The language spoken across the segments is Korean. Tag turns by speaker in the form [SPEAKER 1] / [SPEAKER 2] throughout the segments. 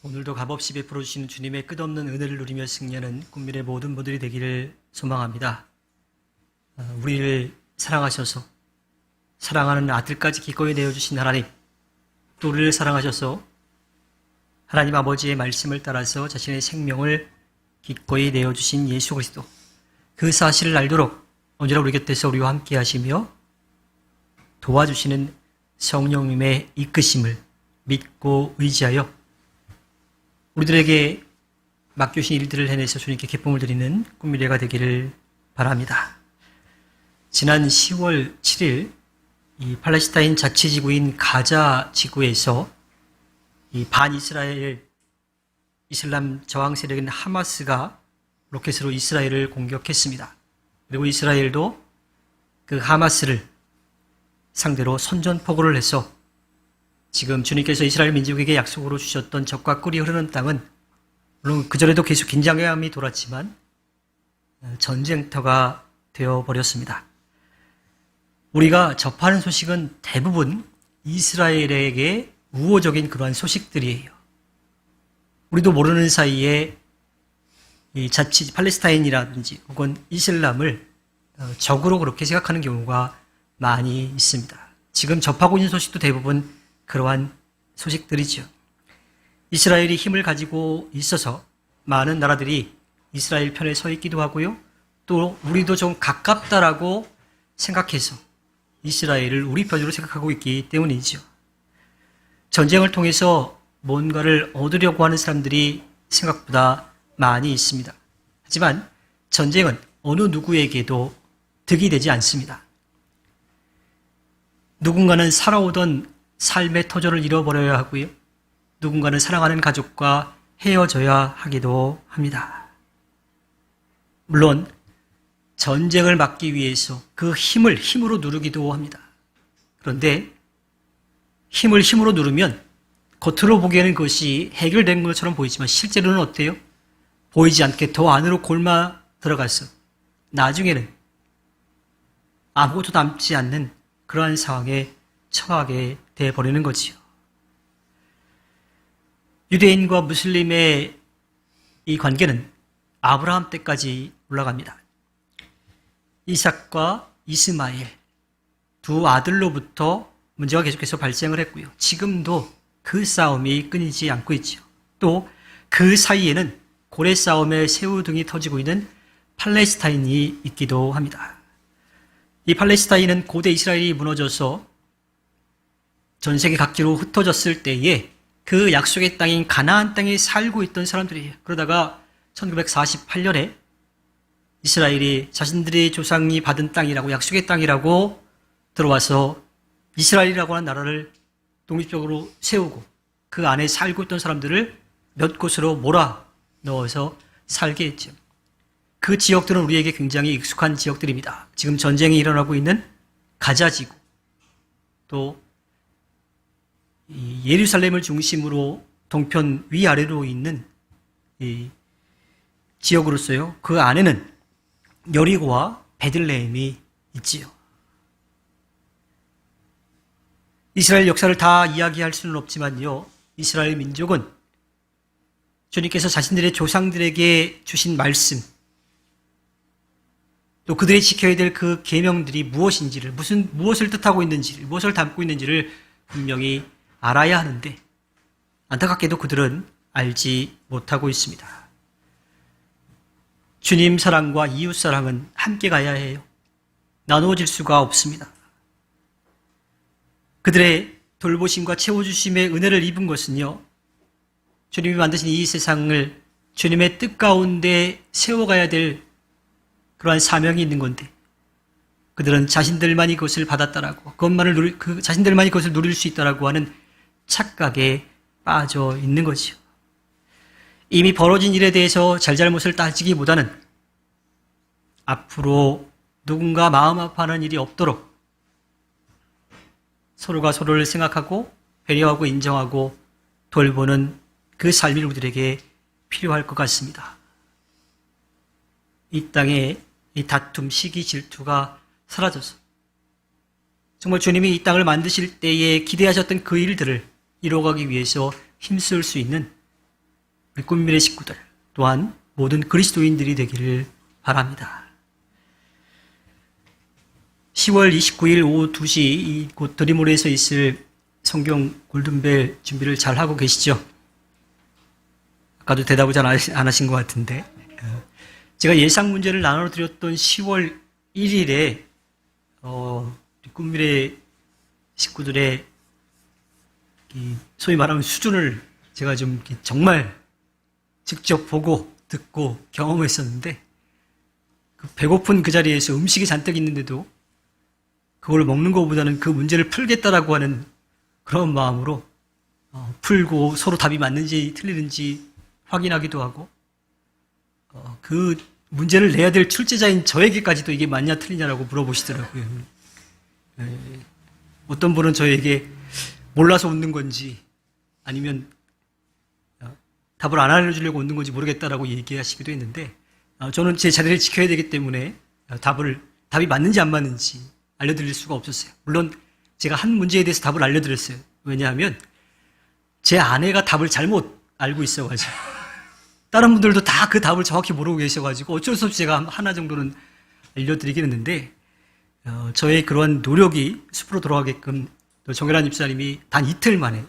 [SPEAKER 1] 오늘도 값없이 베풀어 주시는 주님의 끝없는 은혜를 누리며 승리하는 꿈밀의 모든 분들이 되기를 소망합니다. 우리를 사랑하셔서 사랑하는 아들까지 기꺼이 내어주신 하나님, 또 우리를 사랑하셔서 하나님 아버지의 말씀을 따라서 자신의 생명을 기꺼이 내어주신 예수 그리스도, 그 사실을 알도록 언제나 우리 곁에서 우리와 함께 하시며 도와주시는 성령님의 이끄심을 믿고 의지하여 우리들에게 맡겨주신 일들을 해내서 주님께 기쁨을 드리는 꿈미래가 되기를 바랍니다. 지난 10월 7일 이 팔레스타인 자치지구인 가자 지구에서 이 반이스라엘 이슬람 저항 세력인 하마스가 로켓으로 이스라엘을 공격했습니다. 그리고 이스라엘도 그 하마스를 상대로 선전포고를 해서 지금 주님께서 이스라엘 민족에게 약속으로 주셨던 젖과 꿀이 흐르는 땅은 물론 그전에도 계속 긴장감이 돌았지만 전쟁터가 되어버렸습니다. 우리가 접하는 소식은 대부분 이스라엘에게 우호적인 그러한 소식들이에요. 우리도 모르는 사이에 이 자치 팔레스타인이라든지 혹은 이슬람을 적으로 그렇게 생각하는 경우가 많이 있습니다. 지금 접하고 있는 소식도 대부분 그러한 소식들이죠. 이스라엘이 힘을 가지고 있어서 많은 나라들이 이스라엘 편에 서 있기도 하고요. 또 우리도 좀 가깝다라고 생각해서 이스라엘을 우리 편으로 생각하고 있기 때문이죠. 전쟁을 통해서 뭔가를 얻으려고 하는 사람들이 생각보다 많이 있습니다. 하지만 전쟁은 어느 누구에게도 득이 되지 않습니다. 누군가는 살아오던 삶의 터전을 잃어버려야 하고요. 누군가는 사랑하는 가족과 헤어져야 하기도 합니다. 물론 전쟁을 막기 위해서 그 힘을 힘으로 누르기도 합니다. 그런데 힘을 힘으로 누르면 겉으로 보기에는 그것이 해결된 것처럼 보이지만 실제로는 어때요? 보이지 않게 더 안으로 골마 들어가서 나중에는 아무것도 남지 않는 그러한 상황에 처하게 되어버리는 거지요. 유대인과 무슬림의 이 관계는 아브라함 때까지 올라갑니다. 이삭과 이스마엘 두 아들로부터 문제가 계속해서 발생을 했고요. 지금도 그 싸움이 끊이지 않고 있죠. 또 그 사이에는 고래 싸움의 새우등이 터지고 있는 팔레스타인이 있기도 합니다. 이 팔레스타인은 고대 이스라엘이 무너져서 전 세계 각지로 흩어졌을 때에 그 약속의 땅인 가나안 땅에 살고 있던 사람들이에요. 그러다가 1948년에 이스라엘이 자신들의 조상이 받은 땅이라고 약속의 땅이라고 들어와서 이스라엘이라고 하는 나라를 독립적으로 세우고 그 안에 살고 있던 사람들을 몇 곳으로 몰아 넣어서 살게 했죠. 그 지역들은 우리에게 굉장히 익숙한 지역들입니다. 지금 전쟁이 일어나고 있는 가자 지구, 또 예루살렘을 중심으로 동편 위아래로 있는 이 지역으로서요. 그 안에는 여리고와 베들레헴이 있지요. 이스라엘 역사를 다 이야기할 수는 없지만요. 이스라엘 민족은 주님께서 자신들의 조상들에게 주신 말씀, 또 그들이 지켜야 될 그 계명들이 무엇인지를, 무엇을 뜻하고 있는지를, 무엇을 담고 있는지를 분명히 알아야 하는데 안타깝게도 그들은 알지 못하고 있습니다. 주님 사랑과 이웃 사랑은 함께 가야 해요. 나누어질 수가 없습니다. 그들의 돌보심과 채워주심의 은혜를 입은 것은요, 주님이 만드신 이 세상을 주님의 뜻 가운데 세워가야 될 그러한 사명이 있는 건데 그들은 자신들만이 그것을 받았다라고, 자신들만이 그것을 누릴 수 있다라고 하는 착각에 빠져 있는 거지요. 이미 벌어진 일에 대해서 잘잘못을 따지기보다는 앞으로 누군가 마음 아파하는 일이 없도록 서로가 서로를 생각하고 배려하고 인정하고 돌보는 그 삶이 우리들에게 필요할 것 같습니다. 이 땅에 이 다툼, 시기, 질투가 사라져서 정말 주님이 이 땅을 만드실 때에 기대하셨던 그 일들을 이루어가기 위해서 힘쓸 수 있는 우리 꿈밀의 식구들 또한 모든 그리스도인들이 되기를 바랍니다. 10월 29일 오후 2시 곧 드림홀에서 있을 성경 골든벨 준비를 잘 하고 계시죠? 아까도 대답을 잘 안 하신 것 같은데, 제가 예상 문제를 나눠드렸던 10월 1일에 꿈밀의 식구들의 소위 말하면 수준을 제가 좀 정말 직접 보고 듣고 경험했었는데, 배고픈 그 자리에서 음식이 잔뜩 있는데도 그걸 먹는 것보다는 그 문제를 풀겠다라고 하는 그런 마음으로 풀고 서로 답이 맞는지 틀리는지 확인하기도 하고, 그 문제를 내야 될 출제자인 저에게까지도 이게 맞냐 틀리냐라고 물어보시더라고요. 어떤 분은 저에게 몰라서 웃는 건지 아니면 답을 안 알려주려고 웃는 건지 모르겠다라고 얘기하시기도 했는데, 저는 제 자리를 지켜야 되기 때문에 답이 맞는지 안 맞는지 알려드릴 수가 없었어요. 물론 제가 한 문제에 대해서 답을 알려드렸어요. 왜냐하면 제 아내가 답을 잘못 알고 있어가지고, 다른 분들도 다 그 답을 정확히 모르고 계셔가지고 어쩔 수 없이 제가 하나 정도는 알려드리긴 했는데, 저의 그런 노력이 숲으로 돌아가게끔 정혜란 집사님이 단 이틀 만에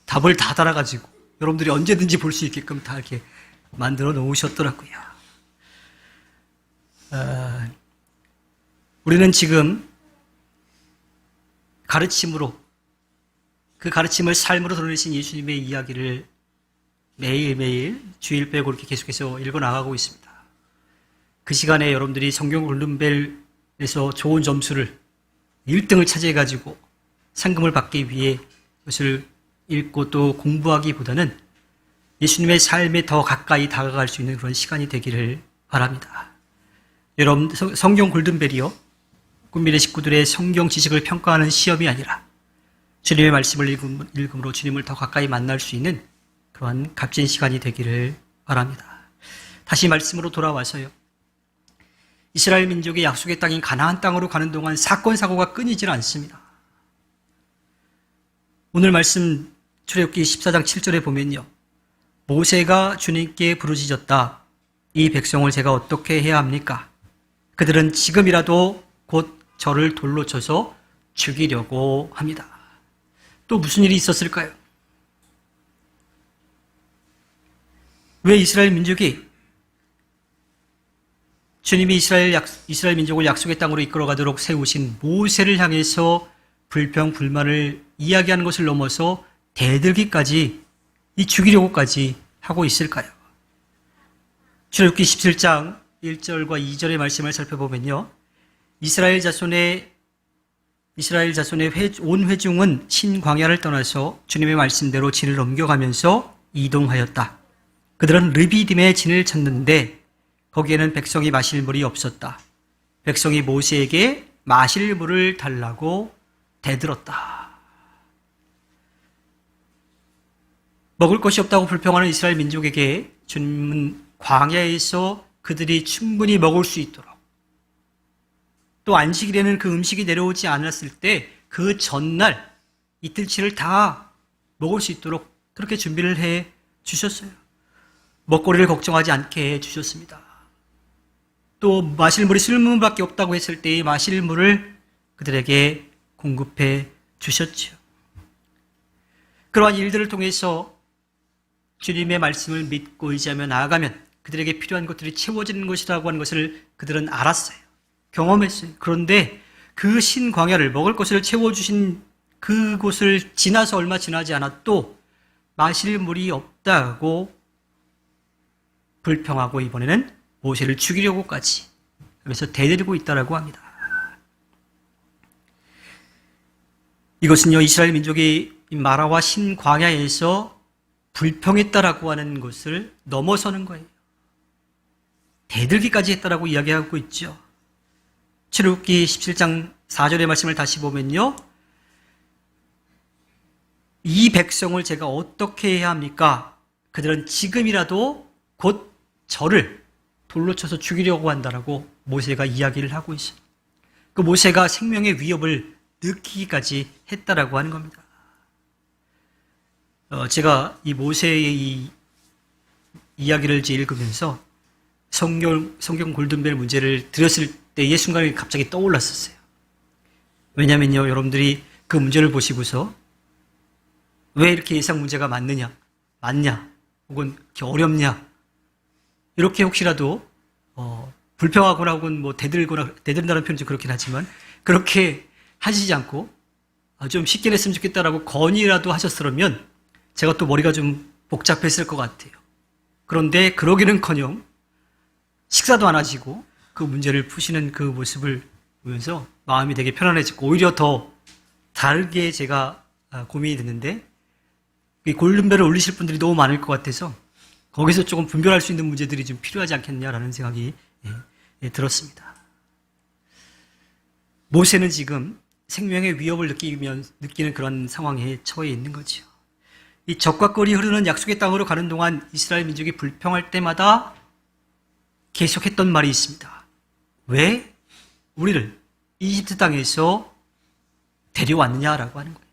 [SPEAKER 1] 답을 다 달아가지고 여러분들이 언제든지 볼 수 있게끔 다 이렇게 만들어 놓으셨더라고요. 우리는 지금 가르침으로, 그 가르침을 삶으로 드러내신 예수님의 이야기를 매일매일 주일 빼고 이렇게 계속해서 읽어나가고 있습니다. 그 시간에 여러분들이 성경 골든벨에서 좋은 점수를 1등을 차지해가지고 상금을 받기 위해 그것을 읽고 또 공부하기보다는 예수님의 삶에 더 가까이 다가갈 수 있는 그런 시간이 되기를 바랍니다. 여러분, 성경 골든벨이요, 꿈밀의 식구들의 성경 지식을 평가하는 시험이 아니라 주님의 말씀을 읽음으로 주님을 더 가까이 만날 수 있는 그러한 값진 시간이 되기를 바랍니다. 다시 말씀으로 돌아와서요, 이스라엘 민족의 약속의 땅인 가나안 땅으로 가는 동안 사건 사고가 끊이질 않습니다. 오늘 말씀 출애굽기 14장 7절에 보면요, 모세가 주님께 부르짖었다. 이 백성을 제가 어떻게 해야 합니까? 그들은 지금이라도 곧 저를 돌로 쳐서 죽이려고 합니다. 또 무슨 일이 있었을까요? 왜 이스라엘 민족이 주님이 이스라엘 민족을 약속의 땅으로 이끌어가도록 세우신 모세를 향해서 불평, 불만을 이야기하는 것을 넘어서 대들기까지, 이 죽이려고까지 하고 있을까요? 출애굽기 17장 1절과 2절의 말씀을 살펴보면요, 이스라엘 자손의 온 회중은 신광야를 떠나서 주님의 말씀대로 진을 넘겨가면서 이동하였다. 그들은 르비딤의 진을 찾는데 거기에는 백성이 마실 물이 없었다. 백성이 모세에게 마실 물을 달라고 대들었다. 먹을 것이 없다고 불평하는 이스라엘 민족에게 주님은 광야에서 그들이 충분히 먹을 수 있도록, 또 안식일에는 그 음식이 내려오지 않았을 때 그 전날 이틀치를 다 먹을 수 있도록 그렇게 준비를 해 주셨어요. 먹거리를 걱정하지 않게 해 주셨습니다. 또 마실 물이 술문밖에 없다고 했을 때의 마실 물을 그들에게 공급해 주셨죠. 그러한 일들을 통해서 주님의 말씀을 믿고 의지하며 나아가면 그들에게 필요한 것들이 채워지는 것이라고 하는 것을 그들은 알았어요. 경험했어요. 그런데 그 신광야를, 먹을 것을 채워주신 그곳을 지나서 얼마 지나지 않아도 마실 물이 없다고 불평하고 이번에는 모세를 죽이려고까지 하면서 대들고 있다고 합니다. 이것은요, 이스라엘 민족이 마라와 신광야에서 불평했다라고 하는 것을 넘어서는 거예요. 대들기까지 했다라고 이야기하고 있죠. 출애굽기 17장 4절의 말씀을 다시 보면요, 이 백성을 제가 어떻게 해야 합니까? 그들은 지금이라도 곧 저를 돌로 쳐서 죽이려고 한다라고 모세가 이야기를 하고 있어요. 그 모세가 생명의 위협을 느끼기까지 했다라고 하는 겁니다. 제가 이 모세의 이 이야기를 이제 읽으면서 성경 골든벨 문제를 드렸을 때의 순간이 갑자기 떠올랐었어요. 왜냐면요, 여러분들이 그 문제를 보시고서 왜 이렇게 예상 문제가 맞냐, 혹은 이렇게 어렵냐, 이렇게 혹시라도 불평하거나 혹은 뭐 대들다는 표현이 좀 그렇긴 하지만 그렇게 하시지 않고 좀 쉽게 냈으면 좋겠다라고 건의라도 하셨으면 제가 또 머리가 좀 복잡했을 것 같아요. 그런데 그러기는커녕 식사도 안 하시고 그 문제를 푸시는 그 모습을 보면서 마음이 되게 편안해지고 오히려 더 다르게 제가 고민이 됐는데 이 골든벨을 올리실 분들이 너무 많을 것 같아서 거기서 조금 분별할 수 있는 문제들이 좀 필요하지 않겠냐라는 생각이 들었습니다. 모세는 지금 생명의 위협을 느끼는 그런 상황에 처해 있는 거죠. 이 적과 꿀이 흐르는 약속의 땅으로 가는 동안 이스라엘 민족이 불평할 때마다 계속했던 말이 있습니다. 왜 우리를 이집트 땅에서 데려왔느냐라고 하는 거예요.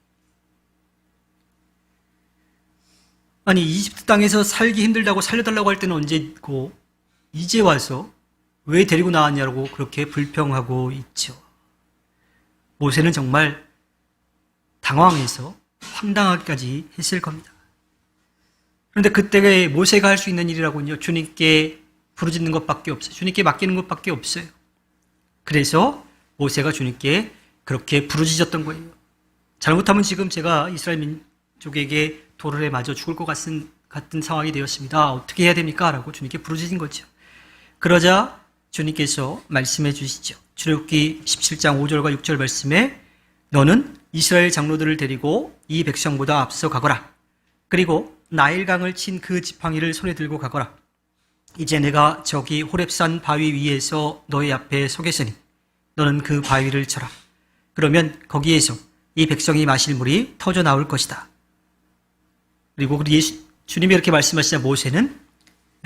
[SPEAKER 1] 아니, 이집트 땅에서 살기 힘들다고 살려달라고 할 때는 언제고 이제 와서 왜 데리고 나왔냐고 그렇게 불평하고 있죠. 모세는 정말 당황해서 황당하기까지 했을 겁니다. 그런데 그때 모세가 할 수 있는 일이라고는요, 주님께 부르짖는 것밖에 없어요. 주님께 맡기는 것밖에 없어요. 그래서 모세가 주님께 그렇게 부르짖었던 거예요. 잘못하면 지금 제가 이스라엘 민족에게 돌을 맞아 죽을 것 같은 상황이 되었습니다. 어떻게 해야 됩니까? 라고 주님께 부르짖은 거죠. 그러자 주님께서 말씀해 주시죠. 출애굽기 17장 5절과 6절 말씀에 너는 이스라엘 장로들을 데리고 이 백성보다 앞서 가거라. 그리고 나일강을 친 그 지팡이를 손에 들고 가거라. 이제 내가 저기 호렙산 바위 위에서 너의 앞에 서겠으니 너는 그 바위를 쳐라. 그러면 거기에서 이 백성이 마실 물이 터져 나올 것이다. 그리고 주님이 이렇게 말씀하시자 모세는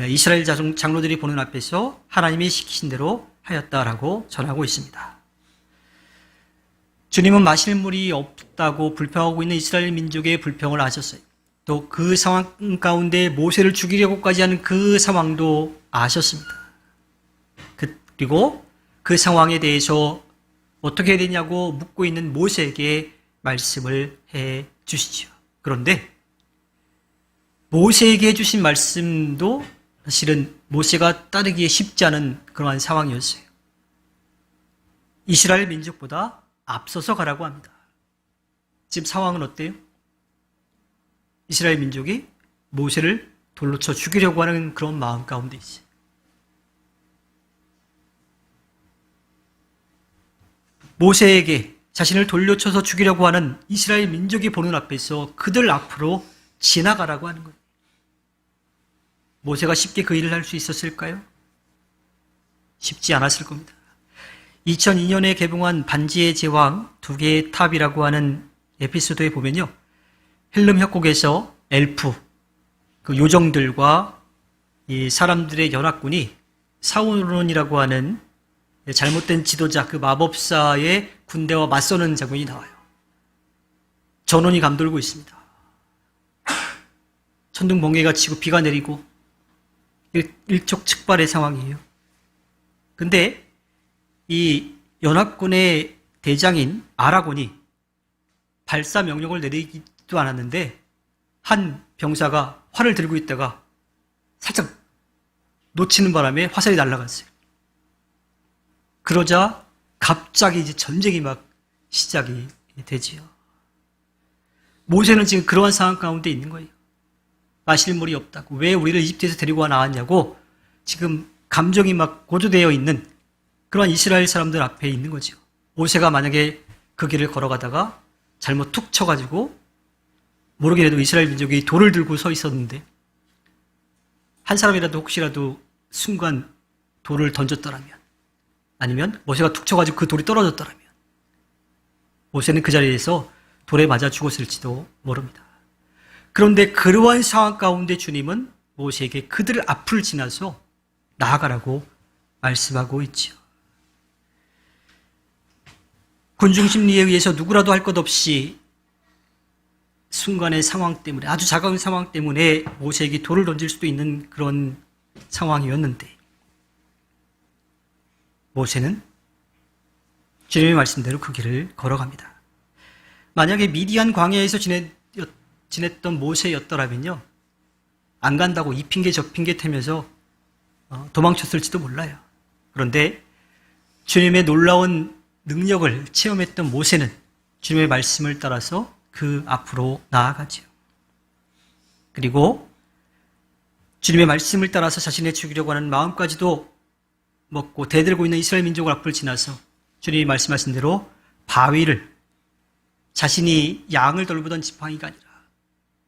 [SPEAKER 1] 이스라엘 장로들이 보는 앞에서 하나님이 시키신 대로 하였다라고 전하고 있습니다. 주님은 마실 물이 없다고 불평하고 있는 이스라엘 민족의 불평을 아셨어요. 또 그 상황 가운데 모세를 죽이려고까지 하는 그 상황도 아셨습니다. 그리고 그 상황에 대해서 어떻게 해야 되냐고 묻고 있는 모세에게 말씀을 해 주시죠. 그런데 모세에게 해주신 말씀도 사실은 모세가 따르기에 쉽지 않은 그러한 상황이었어요. 이스라엘 민족보다 앞서서 가라고 합니다. 지금 상황은 어때요? 이스라엘 민족이 모세를 돌로 쳐 죽이려고 하는 그런 마음 가운데 있어요. 모세에게 자신을 돌려쳐서 죽이려고 하는 이스라엘 민족이 보는 앞에서 그들 앞으로 지나가라고 하는 거예요. 모세가 쉽게 그 일을 할 수 있었을까요? 쉽지 않았을 겁니다. 2002년에 개봉한 반지의 제왕 두 개의 탑이라고 하는 에피소드에 보면요. 헬름 협곡에서 엘프, 그 요정들과 이 사람들의 연합군이 사우론이라고 하는 잘못된 지도자, 그 마법사의 군대와 맞서는 장면이 나와요. 전원이 감돌고 있습니다. 천둥 번개가 치고 비가 내리고 일촉즉발의 상황이에요. 근데 이 연합군의 대장인 아라곤이 발사 명령을 내리기도 않았는데 한 병사가 활을 들고 있다가 살짝 놓치는 바람에 화살이 날아갔어요. 그러자 갑자기 이제 전쟁이 막 시작이 되지요. 모세는 지금 그러한 상황 가운데 있는 거예요. 마실 물이 없다고. 왜 우리를 이집트에서 데리고 나왔냐고 지금 감정이 막 고조되어 있는 그러한 이스라엘 사람들 앞에 있는 거죠. 모세가 만약에 그 길을 걸어가다가 잘못 툭 쳐가지고 모르게라도 이스라엘 민족이 돌을 들고 서 있었는데 한 사람이라도 혹시라도 순간 돌을 던졌더라면 아니면 모세가 툭 쳐가지고 그 돌이 떨어졌더라면 모세는 그 자리에서 돌에 맞아 죽었을지도 모릅니다. 그런데 그러한 상황 가운데 주님은 모세에게 그들 앞을 지나서 나아가라고 말씀하고 있죠. 군중 심리에 의해서 누구라도 할 것 없이 순간의 상황 때문에, 아주 차가운 상황 때문에 모세에게 돌을 던질 수도 있는 그런 상황이었는데, 모세는 주님의 말씀대로 그 길을 걸어갑니다. 만약에 미디안 광야에서 지냈던 모세였더라면요, 안 간다고 이 핑계 저 핑계 대면서 도망쳤을지도 몰라요. 그런데 주님의 놀라운 능력을 체험했던 모세는 주님의 말씀을 따라서 그 앞으로 나아가죠. 그리고 주님의 말씀을 따라서 자신의 죽이려고 하는 마음까지도 먹고 대들고 있는 이스라엘 민족을 앞을 지나서 주님이 말씀하신 대로 바위를, 자신이 양을 돌보던 지팡이가 아니라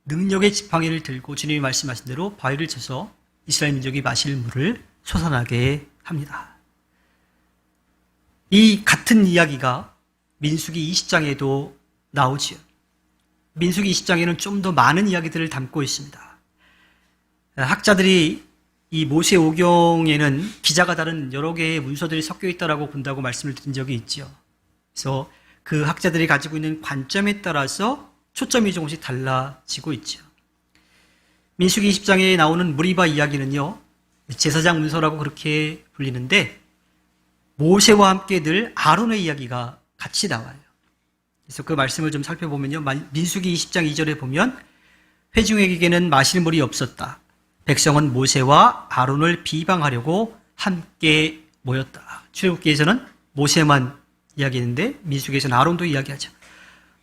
[SPEAKER 1] 능력의 지팡이를 들고 주님이 말씀하신 대로 바위를 쳐서 이스라엘 민족이 마실 물을 솟아나게 합니다. 이 같은 이야기가 민수기 20장에도 나오지요. 민수기 20장에는 좀 더 많은 이야기들을 담고 있습니다. 학자들이 이 모세 오경에는 기자가 다른 여러 개의 문서들이 섞여 있다라고 본다고 말씀을 드린 적이 있죠. 그래서 그 학자들이 가지고 있는 관점에 따라서 초점이 조금씩 달라지고 있죠. 민수기 20장에 나오는 무리바 이야기는요, 제사장 문서라고 그렇게 불리는데 모세와 함께 늘 아론의 이야기가 같이 나와요. 그래서 그 말씀을 좀 살펴보면요, 민수기 20장 2절에 보면 회중에게는 마실 물이 없었다. 백성은 모세와 아론을 비방하려고 함께 모였다. 출애굽기에서는 모세만 이야기했는데 민수기에서는 아론도 이야기하죠.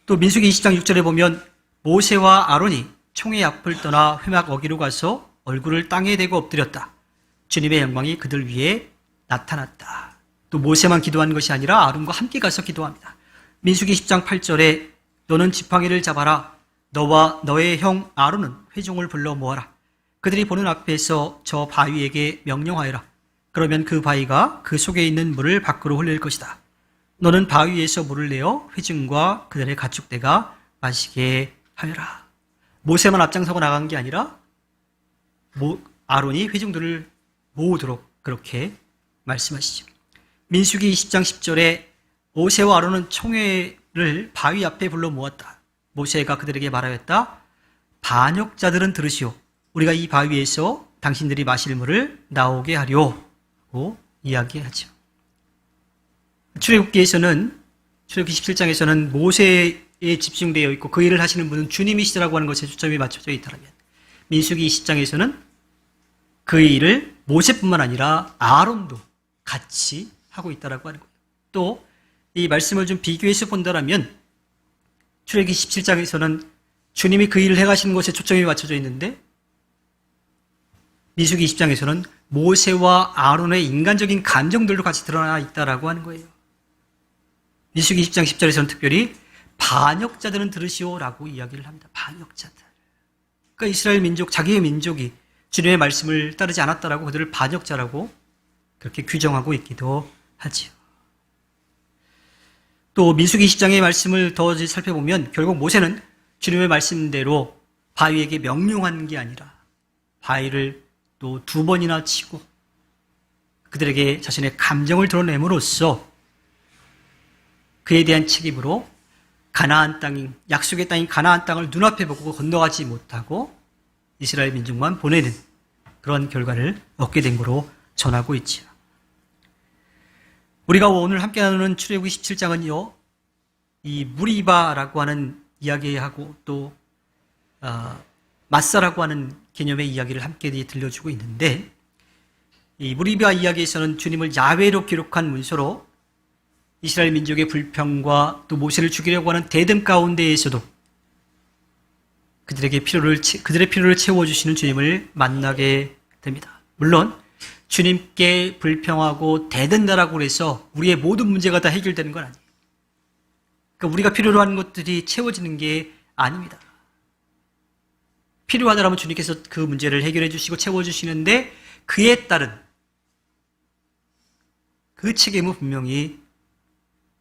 [SPEAKER 1] 또 민수기 20장 6절에 보면 모세와 아론이 총의 앞을 떠나 회막 어기로 가서 얼굴을 땅에 대고 엎드렸다. 주님의 영광이 그들 위에 나타났다. 또 모세만 기도한 것이 아니라 아론과 함께 가서 기도합니다. 민수기 10장 8절에 너는 지팡이를 잡아라. 너와 너의 형 아론은 회중을 불러 모아라. 그들이 보는 앞에서 저 바위에게 명령하여라. 그러면 그 바위가 그 속에 있는 물을 밖으로 흘릴 것이다. 너는 바위에서 물을 내어 회중과 그들의 가축대가 마시게 하여라. 모세만 앞장서고 나간 게 아니라 아론이 회중들을 모으도록 그렇게 말씀하시죠. 민수기 20장 10절에 모세와 아론은 총회를 바위 앞에 불러 모았다. 모세가 그들에게 말하였다. 반역자들은 들으시오. 우리가 이 바위에서 당신들이 마실 물을 나오게 하려고 이야기하죠. 출애굽기에서는, 출애굽기 17장에서는 모세에 집중되어 있고 그 일을 하시는 분은 주님이시라고 하는 것에 초점이 맞춰져 있다면, 민수기 20장에서는 그 일을 모세뿐만 아니라 아론도 같이 하고 있다라고 하는 거예요. 또 이 말씀을 좀 비교해서 본다면 출애굽기 17장에서는 주님이 그 일을 행하시는 것에 초점이 맞춰져 있는데 민수기 20장에서는 모세와 아론의 인간적인 감정들도 같이 드러나 있다라고 하는 거예요. 민수기 20장 10절에서는 특별히 반역자들은 들으시오라고 이야기를 합니다. 반역자들. 그러니까 이스라엘 민족, 자기의 민족이 주님의 말씀을 따르지 않았다라고 그들을 반역자라고 그렇게 규정하고 있기도 하지요. 또 민수기 20장의 말씀을 더 살펴보면 결국 모세는 주님의 말씀대로 바위에게 명령한 게 아니라 바위를 또 2번이나 치고 그들에게 자신의 감정을 드러냄으로써 그에 대한 책임으로 가나안 땅인, 약속의 땅인 가나안 땅을 눈앞에 보고 건너가지 못하고 이스라엘 민족만 보내는 그런 결과를 얻게 된 거로 전하고 있지요. 우리가 오늘 함께 나누는 출애굽기 17장은요, 이 무리바라고 하는 이야기하고 또 마사라고 하는 개념의 이야기를 함께 들려주고 있는데, 이 무리바 이야기에서는 주님을 야훼로 기록한 문서로 이스라엘 민족의 불평과 또 모세를 죽이려고 하는 대듭 가운데에서도 그들의 필요를 채워주시는 주님을 만나게 됩니다. 물론 주님께 불평하고 대든다라고 해서 우리의 모든 문제가 다 해결되는 건 아니에요. 그러니까 우리가 필요로 하는 것들이 채워지는 게 아닙니다. 필요하다면 주님께서 그 문제를 해결해 주시고 채워주시는데 그에 따른 그 책임은 분명히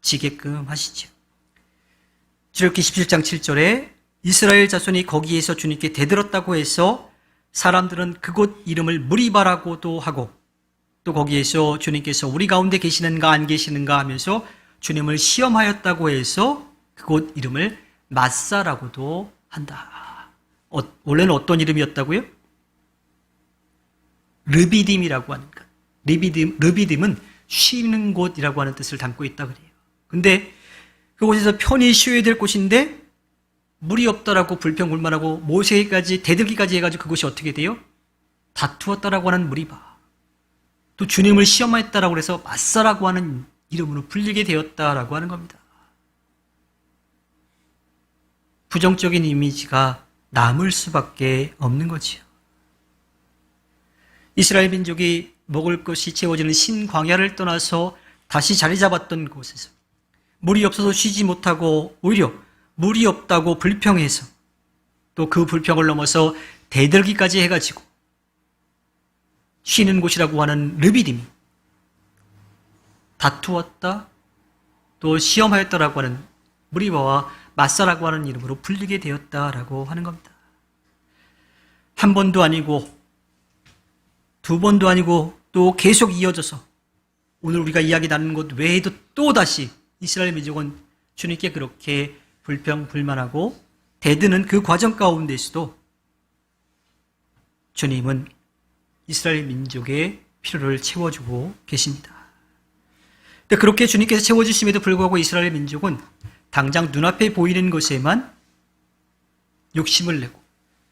[SPEAKER 1] 지게끔 하시죠. 출애굽기 17장 7절에 이스라엘 자손이 거기에서 주님께 대들었다고 해서 사람들은 그곳 이름을 무리바라고도 하고 또 거기에서 주님께서 우리 가운데 계시는가 안 계시는가 하면서 주님을 시험하였다고 해서 그곳 이름을 마사라고도 한다. 원래는 어떤 이름이었다고요? 르비딤이라고 하는 것. 르비딤은 쉬는 곳이라고 하는 뜻을 담고 있다 그래요. 근데 그곳에서 편히 쉬어야 될 곳인데 물이 없다라고 불평불만하고 모세까지 대들기까지 해가지고 그것이 어떻게 돼요? 다투었다라고 하는 무리바. 또 주님을 시험했다라고 해서 마사라고 하는 이름으로 불리게 되었다라고 하는 겁니다. 부정적인 이미지가 남을 수밖에 없는 거지요. 이스라엘 민족이 먹을 것이 채워지는 신광야를 떠나서 다시 자리 잡았던 곳에서 물이 없어서 쉬지 못하고 오히려 물이 없다고 불평해서 또 그 불평을 넘어서 대들기까지 해가지고 쉬는 곳이라고 하는 르비딤이 다투었다 또 시험하였다라고 하는 무리바와 마사라고 하는 이름으로 불리게 되었다라고 하는 겁니다. 한 번도 아니고 두 번도 아니고 또 계속 이어져서 오늘 우리가 이야기 나누는 것 외에도 또 다시 이스라엘 민족은 주님께 그렇게 불평불만하고 대드는 그 과정 가운데서도 주님은 이스라엘 민족의 필요를 채워주고 계십니다. 근데 그렇게 주님께서 채워주심에도 불구하고 이스라엘 민족은 당장 눈앞에 보이는 것에만 욕심을 내고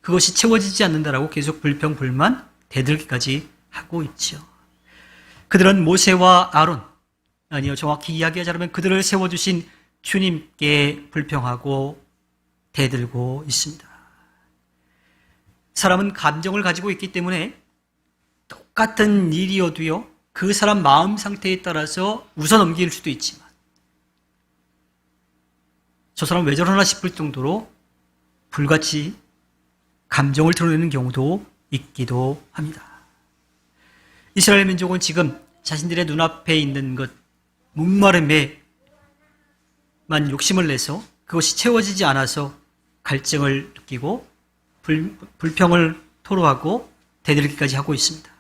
[SPEAKER 1] 그것이 채워지지 않는다라고 계속 불평불만 대들기까지 하고 있죠. 그들은 모세와 아론, 아니요 정확히 이야기하자면 그들을 세워주신 주님께 불평하고 대들고 있습니다. 사람은 감정을 가지고 있기 때문에 똑같은 일이어도요, 그 사람 마음 상태에 따라서 웃어넘길 수도 있지만 저 사람 왜 저러나 싶을 정도로 불같이 감정을 드러내는 경우도 있기도 합니다. 이스라엘 민족은 지금 자신들의 눈앞에 있는 것, 목마름에만 욕심을 내서 그것이 채워지지 않아서 갈증을 느끼고 불평을 토로하고 대들기까지 하고 있습니다.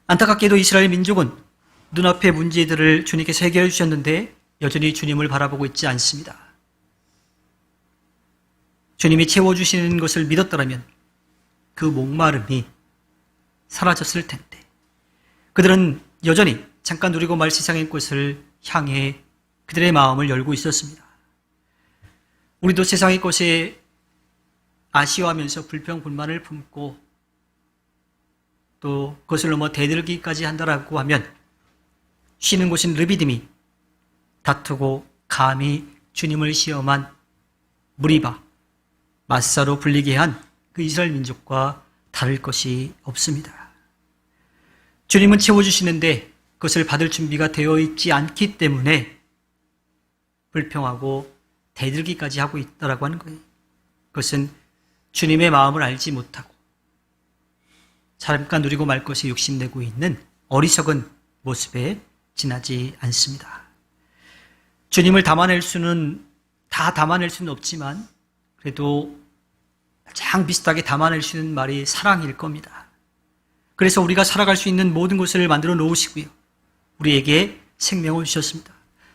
[SPEAKER 1] 안타깝게도 이스라엘 민족은 눈앞의 문제들을 주님께서 해결해 주셨는데 여전히 주님을 바라보고 있지 않습니다. 주님이 채워주시는 것을 믿었더라면 그 목마름이 사라졌을 텐데 그들은 여전히 잠깐 누리고 말 세상의 것을 향해 그들의 마음을 열고 있었습니다. 우리도 세상의 것에 아쉬워하면서 불평불만을 품고 또 그것을 넘어 대들기까지 한다라고 하면 쉬는 곳인 르비딤이 다투고 감히 주님을 시험한 무리바, 마사로 불리게 한 그 이스라엘 민족과 다를 것이 없습니다. 주님은 채워주시는데 그것을 받을 준비가 되어 있지 않기 때문에 불평하고 대들기까지 하고 있다라고 하는 거예요. 그것은 주님의 마음을 알지 못하고 잠깐 누리고 말 것에 욕심내고 있는 어리석은 모습에 지나지 않습니다. 주님을 다 담아낼 수는 없지만 그래도 가장 비슷하게 담아낼 수 있는 말이 사랑일 겁니다. 그래서 우리가 살아갈 수 있는 모든 것을 만들어 놓으시고요. 우리에게 생명을 주셨습니다.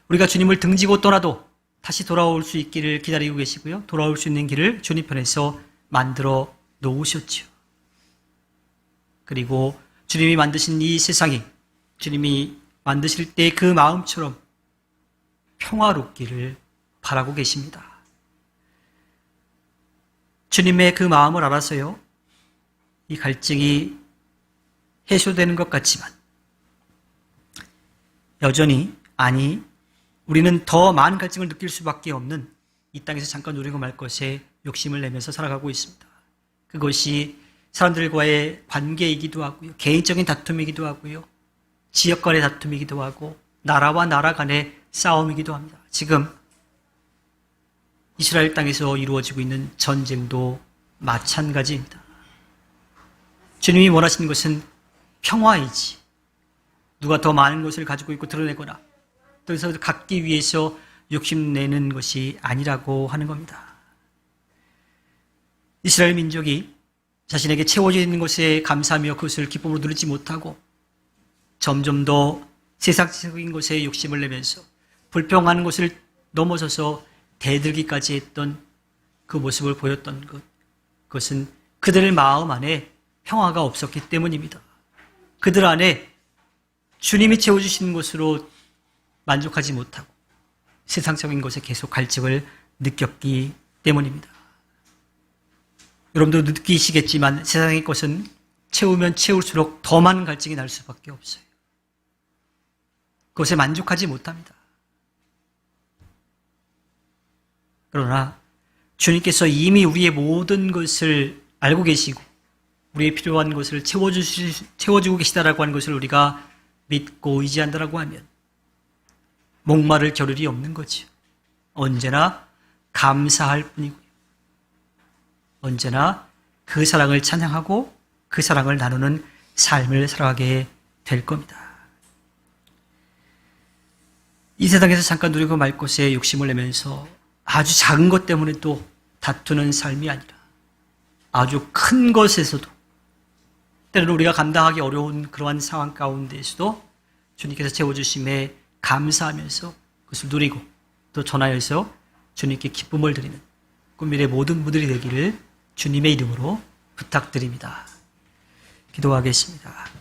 [SPEAKER 1] 우리가 주님을 등지고 떠나도 다시 돌아올 수 있기를 기다리고 계시고요. 돌아올 수 있는 길을 주님 편에서 만들어 놓으셨죠. 그리고 주님이 만드신 이 세상이 주님이 만드실 때 그 마음처럼 평화롭기를 바라고 계십니다. 주님의 그 마음을 알아서요, 이 갈증이 해소되는 것 같지만 여전히 우리는 더 많은 갈증을 느낄 수밖에 없는 이 땅에서 잠깐 누리고 말 것에 욕심을 내면서 살아가고 있습니다. 그것이 사람들과의 관계이기도 하고요, 개인적인 다툼이기도 하고요, 지역 간의 다툼이기도 하고 나라와 나라 간의 싸움이기도 합니다. 지금 이스라엘 땅에서 이루어지고 있는 전쟁도 마찬가지입니다. 주님이 원하시는 것은 평화이지 누가 더 많은 것을 가지고 있고 드러내거나 더 이상 갖기 위해서 욕심내는 것이 아니라고 하는 겁니다. 이스라엘 민족이 자신에게 채워져 있는 것에 감사하며 그것을 기쁨으로 누리지 못하고 점점 더 세상적인 것에 욕심을 내면서 불평하는 것을 넘어서서 대들기까지 했던 그 모습을 보였던 것, 그것은 그들의 마음 안에 평화가 없었기 때문입니다. 그들 안에 주님이 채워주시는 것으로 만족하지 못하고 세상적인 것에 계속 갈증을 느꼈기 때문입니다. 여러분도 느끼시겠지만 세상의 것은 채우면 채울수록 더 많은 갈증이 날 수밖에 없어요. 그것에 만족하지 못합니다. 그러나 주님께서 이미 우리의 모든 것을 알고 계시고 우리의 필요한 것을 채워주고 계시다라고 하는 것을 우리가 믿고 의지한다라고 하면 목마를 겨를이 없는 거죠. 언제나 감사할 뿐이고요. 언제나 그 사랑을 찬양하고 그 사랑을 나누는 삶을 살아가게 될 겁니다. 이 세상에서 잠깐 누리고 말 것에 욕심을 내면서 아주 작은 것 때문에 또 다투는 삶이 아니라 아주 큰 것에서도 때로는 우리가 감당하기 어려운 그러한 상황 가운데에서도 주님께서 채워주심에 감사하면서 그것을 누리고 또 전하여서 주님께 기쁨을 드리는 꿈밀의 모든 분들이 되기를 주님의 이름으로 부탁드립니다. 기도하겠습니다.